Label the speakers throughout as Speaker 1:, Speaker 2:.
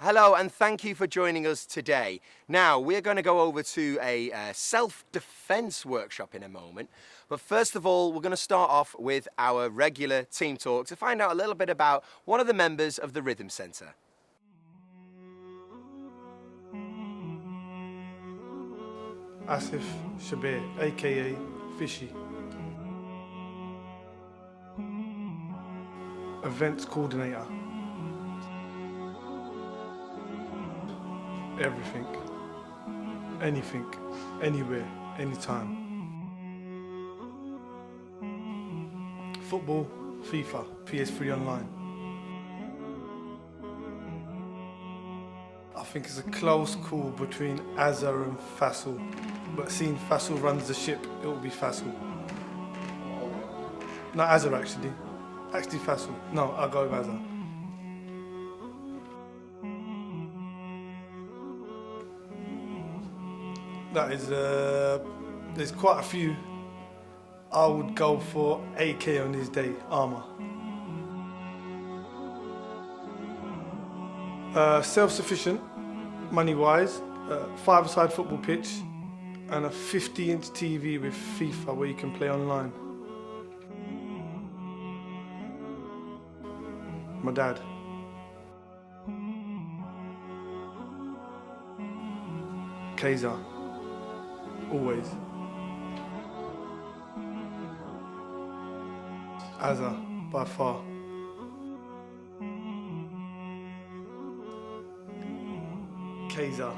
Speaker 1: Hello and thank you for joining us today. Now we're going to go over to a self-defense workshop in a moment, but first of all we're going to start off with our regular team talk to find out a little bit about one of the members of the Rhythm Centre.
Speaker 2: Asif Zabeer, aka Fishy. Events coordinator. Everything, anything, anywhere, anytime. Football, FIFA, PS3 online. I think it's a close call between Azza and Faisal, but seeing Faisal runs the ship, it will be Faisal. Not Azza actually. Actually Faisal. No, I'll go with Azza. That is, there's quite a few. I would go for AK on his day, armour. Self-sufficient, money-wise, 5-a-side football pitch, and a 50-inch TV with FIFA where you can play online. My dad. Kaiser. Always. Azza, by far. Kaiser.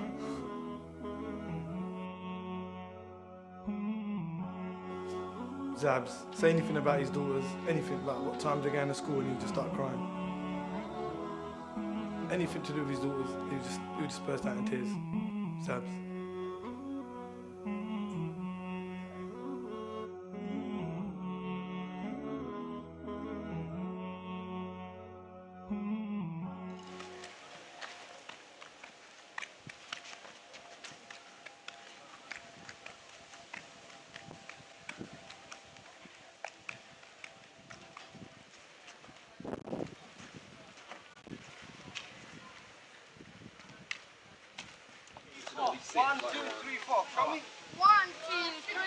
Speaker 2: Zabs. Say anything about his daughters, anything like what time they're going to school and he'll just start crying. Anything to do with his daughters, he would just burst out in tears. Zabs.
Speaker 3: One, two, three, four. Show me.
Speaker 4: 1, 2,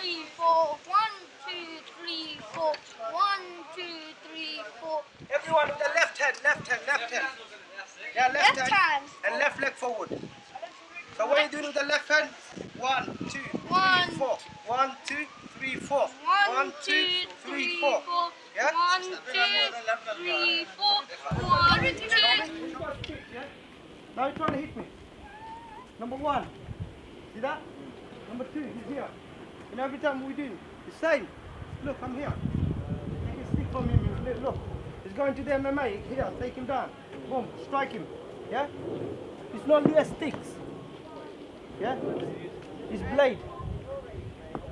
Speaker 4: 3, 4. 1, 2, 3, 4. 1, 2, 3, 4.
Speaker 3: Everyone with the left hand. Yeah, left hand. And left leg forward. So what are you doing with the left hand? 1, 2, 3, 4. 1, 2, 3, 4. 1, 2, 3, 4. Yeah?
Speaker 4: 1, 2, 3, 4. 1, 2.
Speaker 3: Now you're trying to hit me. Number 1. See that? Number 2, he's here. And every time we do the same. Look, I'm here. Take a stick from him. Look, he's going to the MMA. Here, take him down. Boom, strike him. Yeah? It's not US sticks. Yeah? It's blade.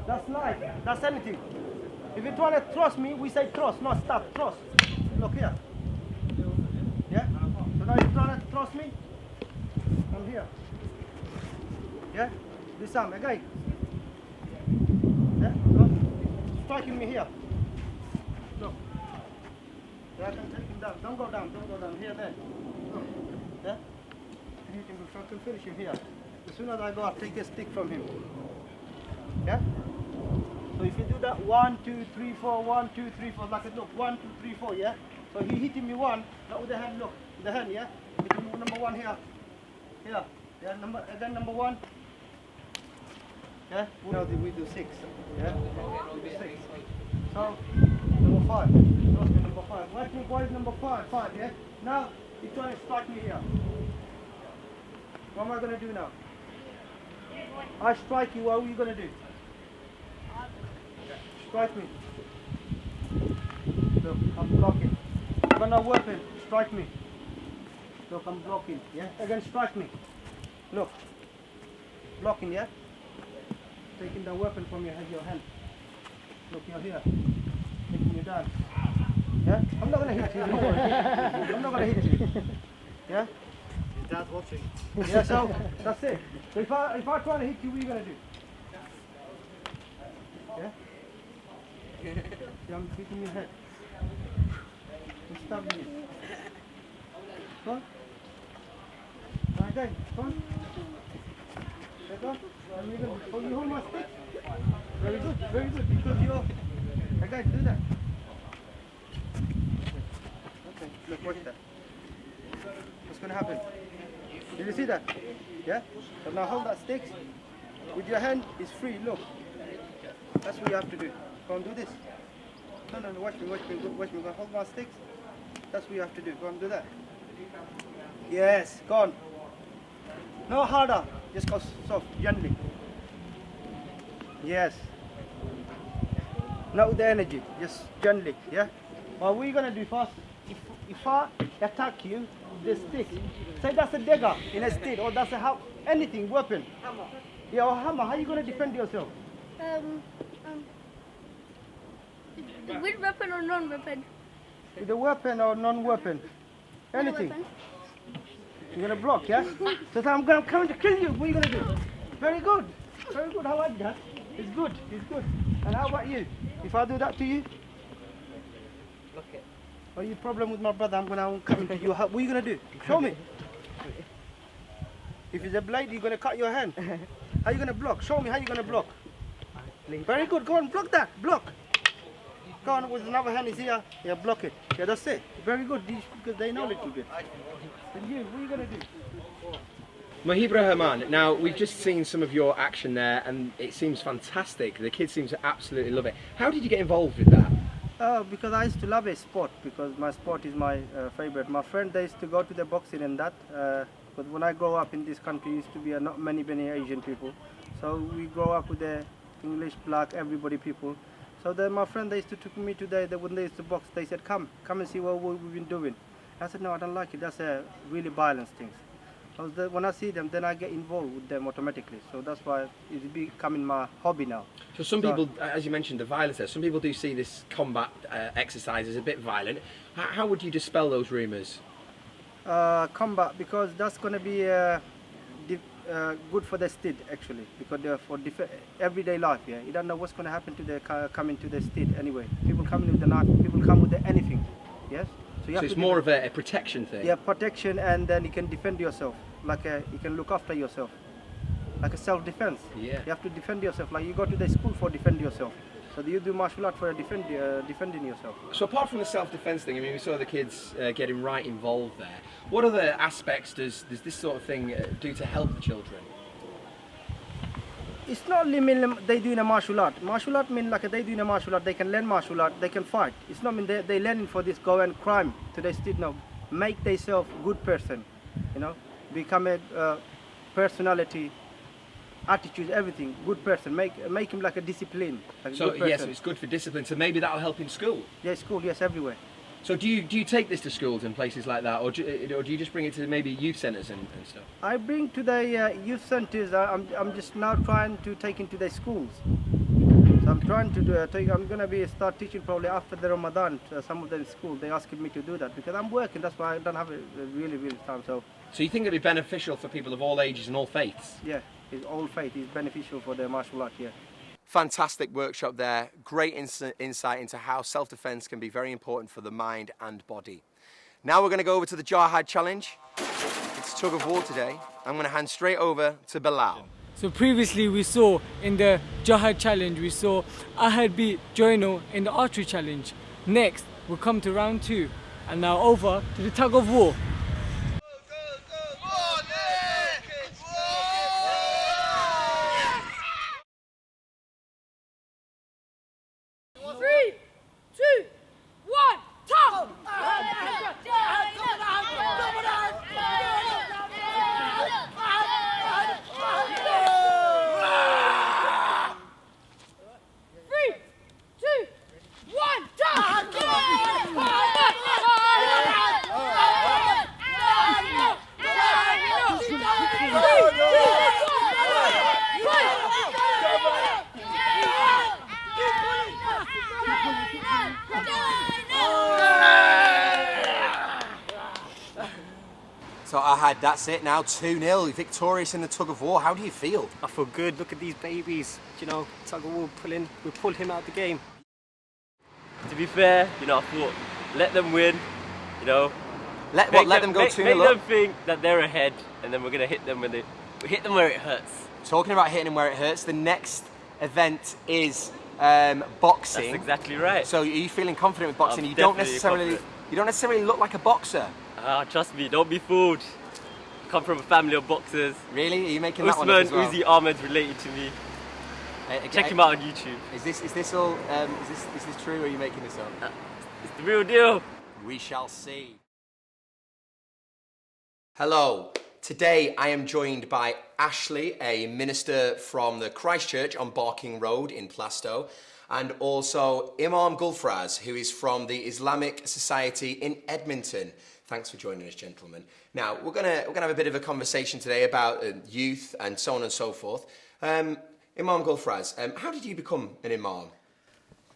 Speaker 3: That's knife. That's anything. If you try to thrust me, we say thrust, not stab. Thrust. Look here. Yeah? So now you're trying to thrust me? I'm here. Yeah? This arm, again. Yeah? Look. Striking me here. Look. Yeah, I can take him down. Don't go down. Here, there. Look. Yeah? You can finish him here. As soon as I go, I'll take a stick from him. Yeah? So if you do that 1, 2, 3, 4, 1, 2, 3, 4, like it, look, 1, 2, 3, 4, yeah? So he hitting me 1, not with the hand, look, with the hand, yeah? Hitting me number 1 here. Here. Yeah, number 1. Yeah? No, we do 6. Yeah? We do 6. So, number 5. Number 5. Watch me, boys, number 5, yeah? Now, you're trying to strike me here. What am I going to do now? I strike you, what are you going to do? Strike me. Look, I'm blocking. I'm gonna weapon, strike me. Look, I'm blocking, yeah? Again, strike me. Look. Blocking, yeah? Taking the weapon from your hand. Look, you're here. Taking you down. Yeah? I'm not gonna hit you. I'm not gonna hit you. Yeah?
Speaker 5: Your dad's watching.
Speaker 3: Yeah, so that's it. So if I try to hit you, what are you gonna do? Yeah? Yeah, I'm hitting your head. I'm stabbing you. Come on. Again, come on. There you go. And we're gonna, oh, you hold my stick. Very good, because you're, again, do that. Okay, look, watch that. What's gonna happen? Did you see that? Yeah? So now hold that stick. With your hand, it's free, look. That's what you have to do. Go and do this. No, watch me, go hold my sticks. That's what you have to do. Go and do that. Yes, go on. No harder, just go soft, gently. Yes. Not with the energy, just gently, yeah? What we're gonna do first, if I attack you with the stick, say that's a dagger in a stick, or that's a anything, weapon. Hammer. Yeah, or hammer, how are you gonna defend yourself?
Speaker 4: With weapon or non-weapon?
Speaker 3: With a weapon or non-weapon? Anything.
Speaker 4: Weapon.
Speaker 3: You're gonna block, yeah? So I'm gonna come to kill you. What are you gonna do? Very good. I like that. It's good. And how about you? If I do that to you?
Speaker 5: Block it.
Speaker 3: Or you problem with my brother, I'm gonna come to you. What are you gonna do? Show me. If it's a blade, you're gonna cut your hand. How are you gonna block? Show me how you're gonna block. Very good. Go on, block that. Block. Go on with another hand is here. Yeah, block it. Yeah, that's it. Very good. Because they know a little bit. And you, what are you gonna do?
Speaker 1: Mohib Rahman, now we've just seen some of your action there and it seems fantastic. The kids seem to absolutely love it. How did you get involved with that?
Speaker 3: Because I used to love a sport, because my sport is my favorite. My friend, they used to go to the boxing and that. But when I grow up in this country, used to be not many Asian people. So we grow up with the English, black, everybody people. So then my friend, they used to took me today, when they used to box, they said, come and see what we've been doing. I said, no, I don't like it. That's a really violent thing. When I see them, then I get involved with them automatically. So that's why it's becoming my hobby now.
Speaker 1: So some people, as you mentioned, the violence there, some people do see this combat exercise as a bit violent. How would you dispel those rumours?
Speaker 3: Combat, because that's going to be good for the state actually, because for everyday life, yeah. You don't know what's going to happen to the coming to the state anyway. People coming with the knife, people come with anything, yes.
Speaker 1: So it's more of a protection thing.
Speaker 3: Yeah, protection, and then you can defend yourself, like you can look after yourself, like a self-defense.
Speaker 1: Yeah.
Speaker 3: You have to defend yourself, like you go to the school for defend yourself. So you do martial art for defending yourself.
Speaker 1: So apart from the self-defense thing, I mean, we saw the kids getting right involved there. What other aspects does this sort of thing do to help the children?
Speaker 3: It's not only mean they doing a martial art. Martial art mean like they doing a martial art, they can learn martial art, they can fight. It's not mean they learning for this, go and crime to the state now. Make themselves good person, you know, become a personality, attitude, everything, good person. Make him like a discipline. Like
Speaker 1: So yes, it's good for discipline. So maybe that'll help in school.
Speaker 3: Yeah, school, yes, everywhere.
Speaker 1: So do you take this to schools and places like that, or do you just bring it to maybe youth centres and stuff?
Speaker 3: I bring to the youth centres. I'm just now trying to take into the schools. So I'm trying to do. I'm gonna start teaching probably after the Ramadan. Some of them school they asking me to do that because I'm working. That's why I don't have a really time. So
Speaker 1: you think it'd be beneficial for people of all ages and all faiths?
Speaker 3: Yeah, it's all faith is beneficial for the martial art. Yeah.
Speaker 1: Fantastic workshop there. Great insight into how self-defense can be very important for the mind and body. Now we're going to go over to the Jihad Challenge. It's Tug of War today. I'm going to hand straight over to Bilal.
Speaker 6: So previously we saw in the Jihad Challenge, we saw Ahad beat Joino in the Archery Challenge. Next, we'll come to round 2. And now over to the Tug of War.
Speaker 1: So Ahad, that's it now, 2-0, victorious in the Tug of War. How do you feel?
Speaker 5: I feel good. Look at these babies. You know, Tug of War we pulled him out of the game. To be fair, you know, I thought let them win. You know,
Speaker 1: Let them go 2-0
Speaker 7: Make
Speaker 1: up?
Speaker 7: them think that they're ahead, and then we're gonna hit them hit them where it hurts.
Speaker 1: Talking about hitting them where it hurts, the next event is boxing.
Speaker 7: That's exactly right.
Speaker 1: So are you feeling confident with boxing?
Speaker 7: I'm
Speaker 1: You don't
Speaker 7: definitely
Speaker 1: necessarily look like a boxer.
Speaker 7: Trust me, don't be fooled. I come from a family of boxers.
Speaker 1: Really? Are you making that one up as well?
Speaker 7: Uzi Ahmed's related to me. Check him out on YouTube.
Speaker 1: Is this all? Is this true, or are you making this up?
Speaker 7: It's the real deal.
Speaker 1: We shall see. Hello. Today I am joined by Ashley, a minister from the Christchurch on Barking Road in Plastow, and also Imam Gulfraz, who is from the Islamic Society in Edmonton. Thanks for joining us, gentlemen. Now we're gonna have a bit of a conversation today about youth and so on and so forth. Imam Gulfraz, how did you become an imam?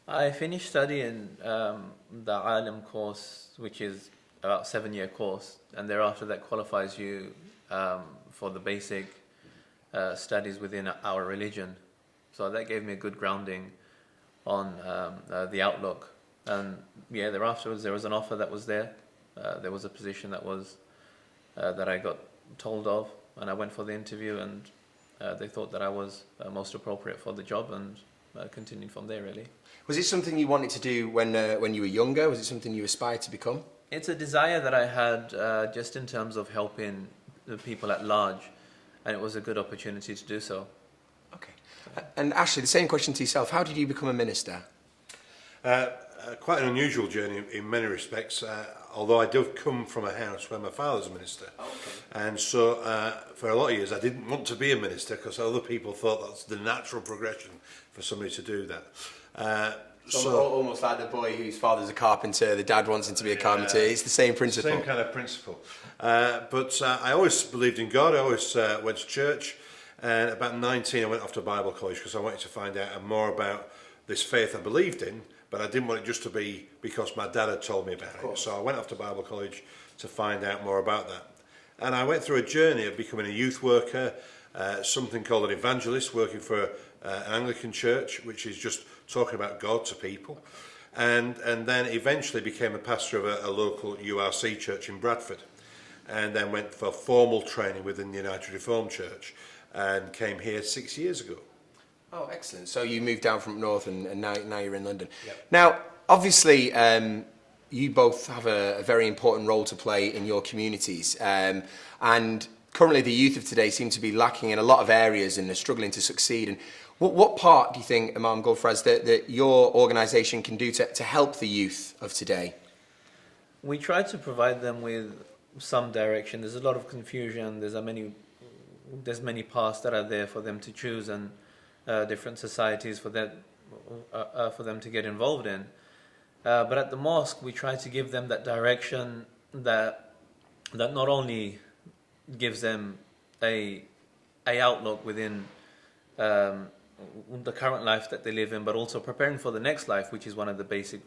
Speaker 8: I finished studying the Alim course, which is about a 7-year course, and thereafter that qualifies you for the basic studies within our religion. So that gave me a good grounding on the outlook. And yeah, thereafter there was an offer that was there. There was a position that was that I got told of, and I went for the interview, and they thought that I was most appropriate for the job, and continued from there, really.
Speaker 1: Was it something you wanted to do when you were younger? Was it something you aspired to become?
Speaker 8: It's a desire that I had just in terms of helping the people at large, and it was a good opportunity to do so.
Speaker 1: Okay. And Ashley, the same question to yourself. How did you become a minister?
Speaker 9: Quite an unusual journey in many respects, although I do come from a house where my father's a minister. And so for a lot of years I didn't want to be a minister because other people thought that's the natural progression for somebody to do that.
Speaker 1: So almost like the boy whose father's a carpenter, the dad wants him to be a carpenter. It's the same principle.
Speaker 9: Same kind of principle. But I always believed in God. I always went to church. And about 19 I went off to Bible college because I wanted to find out more about this faith I believed in, but I didn't want it just to be because my dad had told me about it. So I went off to Bible college to find out more about that. And I went through a journey of becoming a youth worker, something called an evangelist, working for an Anglican church, which is just talking about God to people. And then eventually became a pastor of a local URC church in Bradford. And then went for formal training within the United Reformed Church and came here 6 years ago.
Speaker 1: Oh, excellent. So you moved down from north and now you're in London.
Speaker 9: Yep.
Speaker 1: Now, obviously, you both have a very important role to play in your communities. And currently the youth of today seem to be lacking in a lot of areas and are struggling to succeed. And what part do you think, Imam Gulfraz, that your organisation can do to help the youth of today?
Speaker 8: We try to provide them with some direction. There's a lot of confusion. There's many paths that are there for them to choose, and different societies for them to get involved in. But at the mosque, we try to give them that direction that not only gives them a outlook within the current life that they live in, but also preparing for the next life, which is one of the basic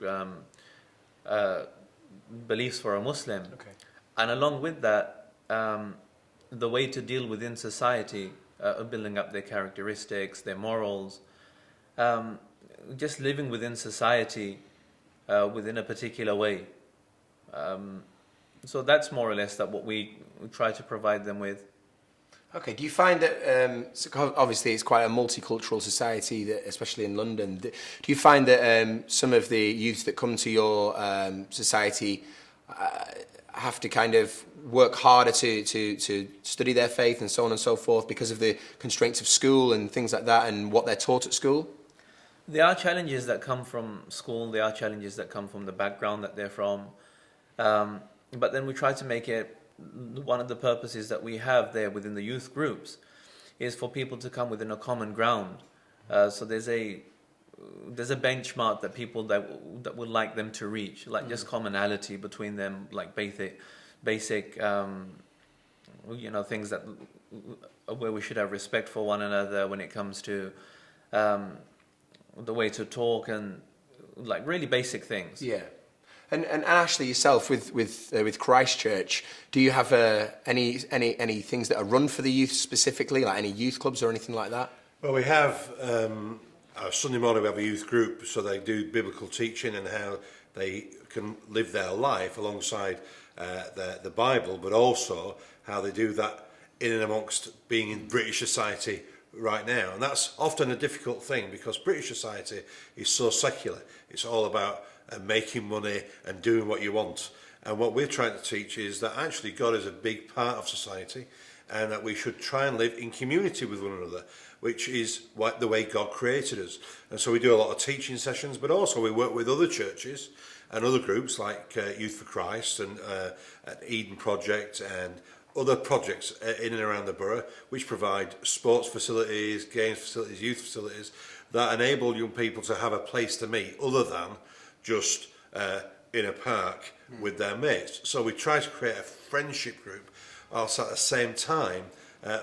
Speaker 8: beliefs for a Muslim.
Speaker 1: Okay.
Speaker 8: And along with that, the way to deal within society, building up their characteristics, their morals, just living within society within a particular way. So that's more or less that what we try to provide them with.
Speaker 1: Okay, do you find that, obviously it's quite a multicultural society, that, especially in London, do you find that some of the youth that come to your society have to kind of work harder to study their faith and so on and so forth because of the constraints of school and things like that and what they're taught at school?
Speaker 8: There are challenges that come from school, there are challenges that come from the background that they're from, but then we try to make it, one of the purposes that we have there within the youth groups is for people to come within a common ground. So there's a benchmark that people that would like them to reach, like just commonality between them, like basic things that where we should have respect for one another when it comes to the way to talk and like really basic things.
Speaker 1: Yeah. And Ashley, yourself with Christchurch, do you have any things that are run for the youth specifically, like any youth clubs or anything like that?
Speaker 9: Well, we have our Sunday morning we have a youth group, so they do biblical teaching and how they can live their life alongside the Bible, but also how they do that in and amongst being in British society right now. And that's often a difficult thing because British society is so secular. It's all about making money and doing what you want. And what we're trying to teach is that actually God is a big part of society and that we should try and live in community with one another, which is the way God created us. And so we do a lot of teaching sessions, but also we work with other churches and other groups like Youth for Christ and Eden Project and other projects in and around the borough, which provide sports facilities, games facilities, youth facilities, that enable young people to have a place to meet other than just in a park with their mates. So we try to create a friendship group, whilst at the same time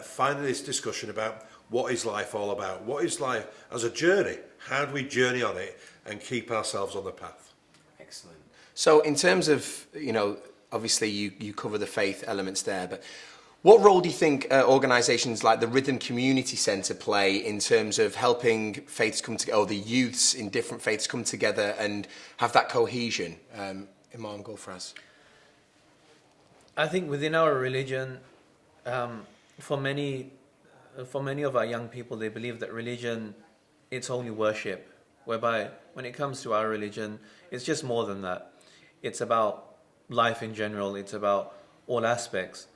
Speaker 9: finding this discussion about what is life all about? What is life as a journey? How do we journey on it and keep ourselves on the path?
Speaker 1: Excellent. So in terms of, obviously you cover the faith elements there, but what role do you think organisations like the Rhythm Community Centre play in terms of helping faiths come together, or the youths in different faiths come together and have that cohesion? Imam Gulfraz.
Speaker 8: I think within our religion, for many of our young people, they believe that religion, it's only worship, whereby when it comes to our religion, it's just more than that. It's about life in general, it's about all aspects.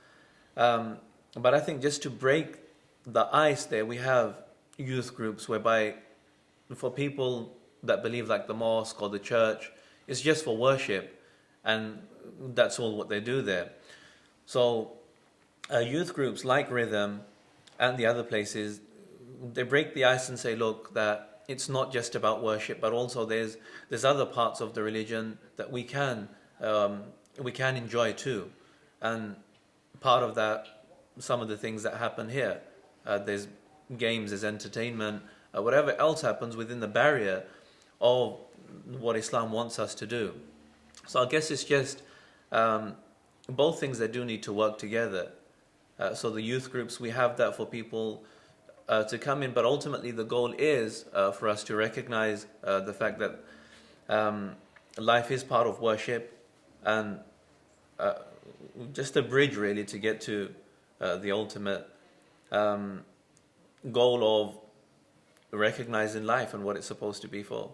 Speaker 8: But I think just to break the ice there, we have youth groups whereby for people that believe like the mosque or the church, it's just for worship, and that's all what they do there. So youth groups like Rhythm and the other places, they break the ice and say, look, that it's not just about worship, but also there's other parts of the religion that we can enjoy too. And part of that, some of the things that happen here, there's games, there's entertainment, whatever else happens within the barrier of what Islam wants us to do. So I guess it's just both things that do need to work together. So the youth groups, we have that for people to come in, but ultimately the goal is for us to recognize the fact that life is part of worship, and just a bridge really to get to the ultimate goal of recognizing life and what it's supposed to be for.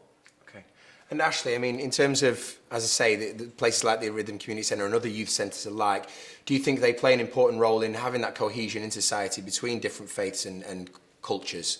Speaker 1: Okay. And Ashley, I mean, in terms of, as I say, the places like the Rhythm Community Centre and other youth centres alike, do you think they play an important role in having that cohesion in society between different faiths and cultures?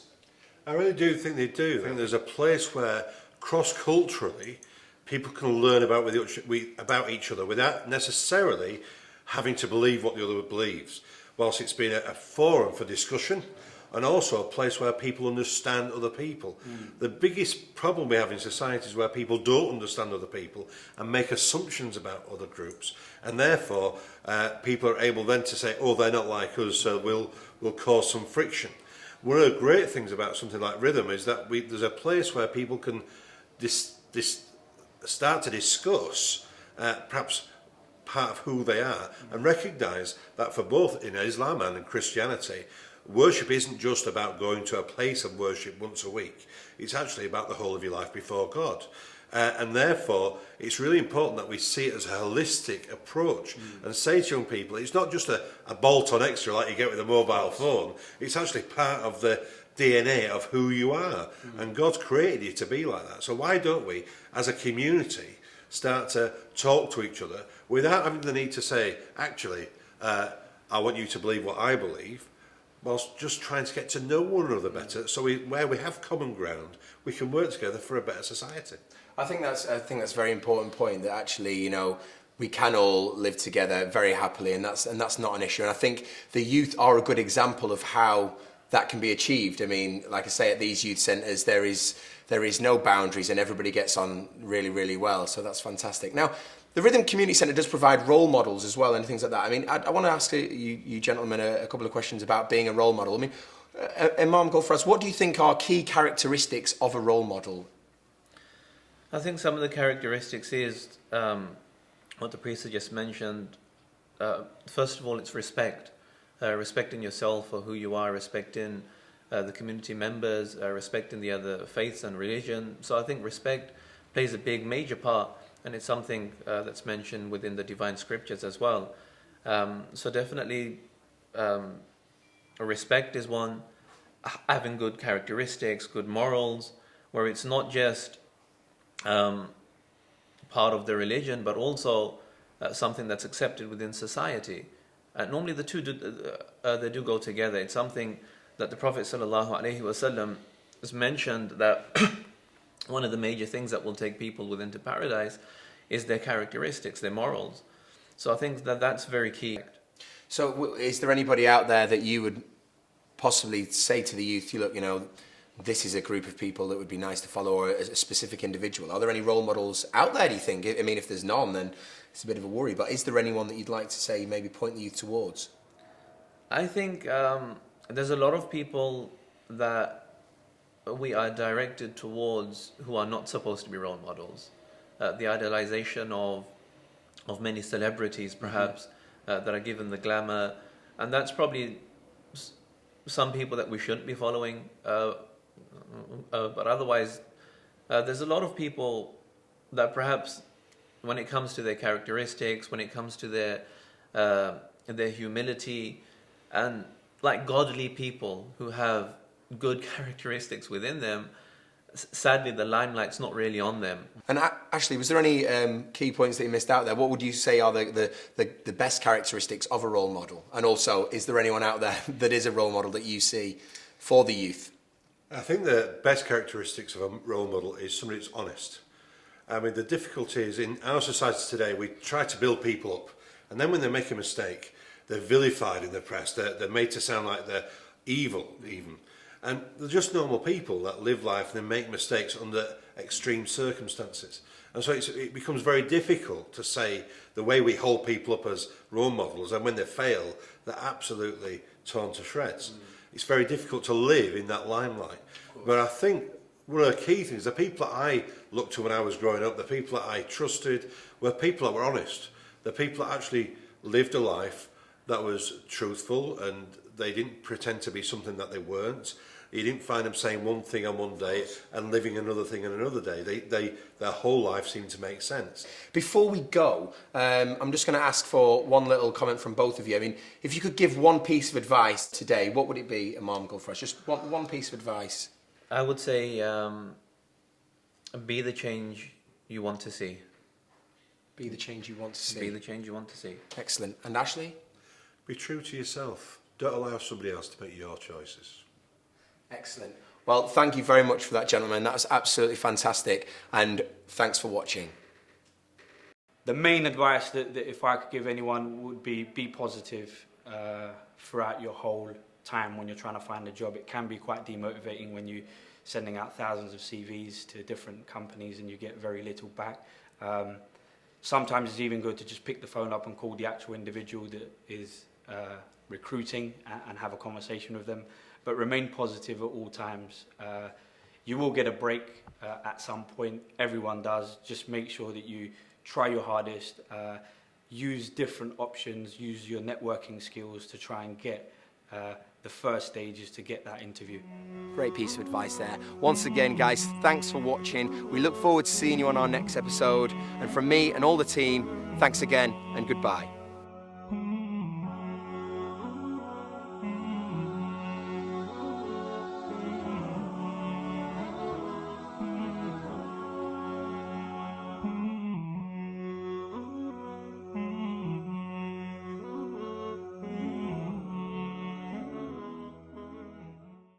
Speaker 9: I really do think they do. I think there's a place where cross-culturally people can learn about each other without necessarily having to believe what the other believes, whilst it's been a forum for discussion and also a place where people understand other people. The biggest problem we have in society is where people don't understand other people and make assumptions about other groups, and therefore people are able then to say, oh, they're not like us, so we'll cause some friction. One of the great things about something like Rhythm is that there's a place where people can start to discuss perhaps part of who they are and recognise that for both in Islam and in Christianity, worship isn't just about going to a place of worship once a week. It's actually about the whole of your life before God. And therefore, it's really important that we see it as a holistic approach and say to young people, it's not just a bolt-on extra like you get with a mobile phone. It's actually part of the DNA of who you are. And God's created you to be like that. So why don't we, as a community, start to talk to each other without having the need to say, actually, I want you to believe what I believe, whilst just trying to get to know one another better, so where we have common ground, we can work together for a better society.
Speaker 1: I think that's a very important point, that actually, we can all live together very happily, and that's not an issue. And I think the youth are a good example of how that can be achieved. I mean, like I say, at these youth centres, there is no boundaries, and everybody gets on really, really well. So that's fantastic. Now, the Rhythm Community Centre does provide role models as well and things like that. I mean, I want to ask you gentlemen a couple of questions about being a role model. I mean, Imam Gulfraz, what do you think are key characteristics of a role model?
Speaker 8: I think some of the characteristics is what the priest just mentioned. First of all, it's respect. Respecting yourself for who you are, respecting the community members, respecting the other faiths and religion. So I think respect plays a major part and it's something that's mentioned within the divine scriptures as well. So definitely, respect is one, having good characteristics, good morals, where it's not just part of the religion, but also something that's accepted within society. Normally the two they do go together. It's something that the Prophet ﷺ has mentioned, that one of the major things that will take people into paradise is their characteristics, their morals. So I think that that's very key.
Speaker 1: So is there anybody out there that you would possibly say to the youth, look, this is a group of people that would be nice to follow, or a specific individual? Are there any role models out there, do you think? I mean, if there's none, then it's a bit of a worry, but is there anyone that you'd like to say, maybe point the youth towards?
Speaker 8: I think there's a lot of people that we are directed towards who are not supposed to be role models. The idealization of many celebrities, perhaps, that are given the glamour, and that's probably some people that we shouldn't be following. But otherwise, there's a lot of people that perhaps, when it comes to their characteristics, when it comes to their humility, and like godly people who have good characteristics within them, sadly the limelight's not really on them.
Speaker 1: And Ashley, was there any key points that you missed out there? What would you say are the best characteristics of a role model? And also, is there anyone out there that is a role model that you see for the youth?
Speaker 9: I think the best characteristics of a role model is somebody that's honest. I mean, the difficulty is in our society today, we try to build people up, and then when they make a mistake, they're vilified in the press, they're made to sound like they're evil even. And they're just normal people that live life and they make mistakes under extreme circumstances. And so it becomes very difficult to say the way we hold people up as role models, and when they fail, they're absolutely torn to shreds. It's very difficult to live in that limelight. But I think one of the key things, the people that I looked to when I was growing up, the people that I trusted, were people that were honest. The people that actually lived a life that was truthful, and they didn't pretend to be something that they weren't. You didn't find them saying one thing on one day and living another thing on another day. Their whole life seemed to make sense.
Speaker 1: Before we go, I'm just going to ask for one little comment from both of you. I mean, if you could give one piece of advice today, what would it be, Imam Gulfraz? Just one piece of advice.
Speaker 8: I would say be the change you want to see.
Speaker 1: Be the change you want to see.
Speaker 8: Be the change you want to see.
Speaker 1: Excellent. And Ashley?
Speaker 9: Be true to yourself. Don't allow somebody else to make your choices.
Speaker 1: Excellent. Well, thank you very much for that, gentlemen. That was absolutely fantastic. And thanks for watching.
Speaker 10: The main advice that if I could give anyone would be positive throughout your whole time when you're trying to find a job. It can be quite demotivating when you're sending out thousands of CVs to different companies and you get very little back. Sometimes it's even good to just pick the phone up and call the actual individual that is recruiting and have a conversation with them. But remain positive at all times. You will get a break at some point. Everyone does. Just make sure that you try your hardest. Use different options. Use your networking skills to try and get the first stages to get that interview.
Speaker 1: Great piece of advice there. Once again, guys, thanks for watching. We look forward to seeing you on our next episode. And from me and all the team, thanks again and goodbye.